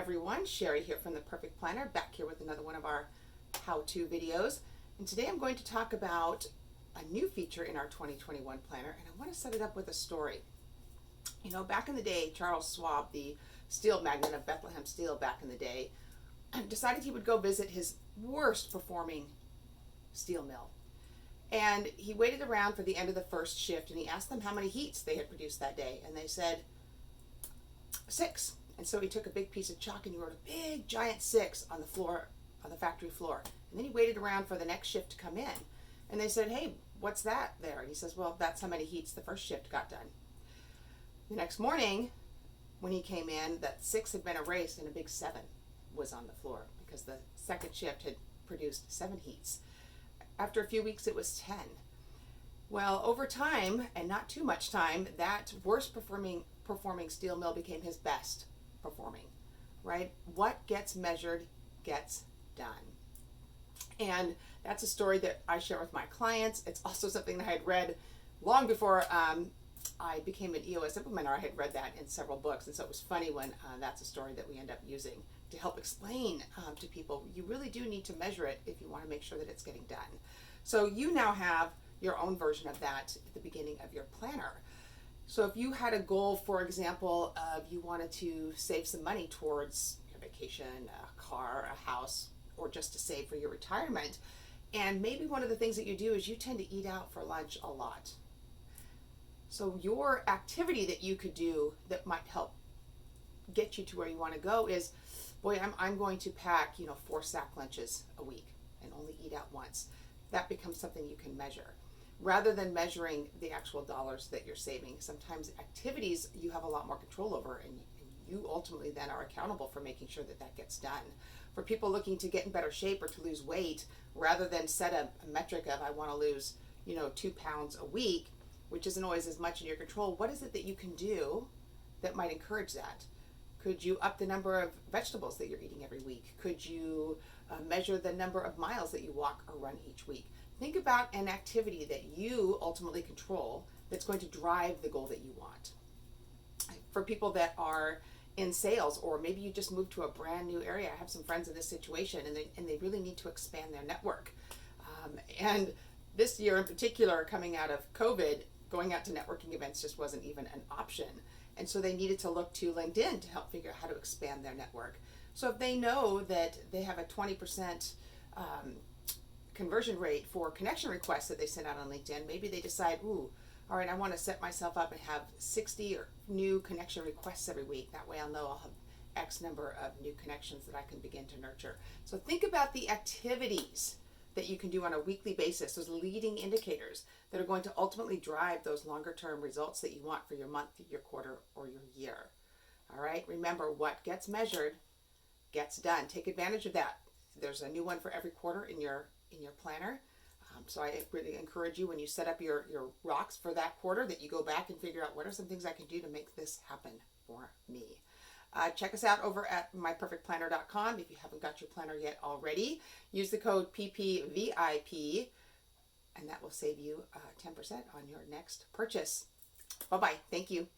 everyone, Cheri here from The Perfect Planner, back here with another one of our how-to videos. And today I'm going to talk about a new feature in our 2021 planner, and I want to set it up with a story. You know, back in the day, Charles Schwab, the steel magnate of Bethlehem Steel back in the day, decided he would go visit his worst performing steel mill. And he waited around for the end of the first shift, and he asked them how many heats they had produced that day, and they said 6. And so he took a big piece of chalk and he wrote a big giant 6 on the floor, on the factory floor. And then he waited around for the next shift to come in. And they said, "Hey, what's that there?" And he says, "Well, that's how many heats the first shift got done." The next morning, when he came in, that 6 had been erased and a big 7 was on the floor because the second shift had produced 7 heats. After a few weeks, it was 10. Well, over time, and not too much time, that worst performing steel mill became his best performing, right? What gets measured gets done. And that's a story that I share with my clients. It's also something that I had read long before I became an EOS implementer. I had read that in several books, and so it was funny when that's a story that we end up using to help explain to people, you really do need to measure it if you want to make sure that it's getting done. So you now have your own version of that at the beginning of your planner. So if you had a goal, for example, of you wanted to save some money towards your vacation, a car, a house, or just to save for your retirement, and maybe one of the things that you do is you tend to eat out for lunch a lot. So your activity that you could do that might help get you to where you want to go is, boy, I'm going to pack, 4 sack lunches a week and only eat out once. That becomes something you can measure. Rather than measuring the actual dollars that you're saving, sometimes activities you have a lot more control over, and you ultimately then are accountable for making sure that that gets done. For people looking to get in better shape or to lose weight, rather than set a metric of I want to lose 2 pounds a week, which isn't always as much in your control, what is it that you can do that might encourage that? Could you up the number of vegetables that you're eating every week? Could you measure the number of miles that you walk or run each week? Think about an activity that you ultimately control that's going to drive the goal that you want. For people that are in sales, or maybe you just moved to a brand new area, I have some friends in this situation, and they really need to expand their network. And this year in particular, coming out of COVID, going out to networking events just wasn't even an option. And so they needed to look to LinkedIn to help figure out how to expand their network. So if they know that they have a 20% conversion rate for connection requests that they send out on LinkedIn, maybe they decide, all right, I want to set myself up and have 60 new connection requests every week. That way I'll know I'll have X number of new connections that I can begin to nurture. So think about the activities that you can do on a weekly basis, those leading indicators that are going to ultimately drive those longer term results that you want for your month, your quarter, or your year. All right, remember, what gets measured gets done. Take advantage of that. There's a new one for every quarter in your planner. So I really encourage you, when you set up your rocks for that quarter, that you go back and figure out what are some things I can do to make this happen for me. Check us out over at myperfectplanner.com if you haven't got your planner yet already. Use the code PPVIP, and that will save you 10% on your next purchase. Bye-bye. Thank you.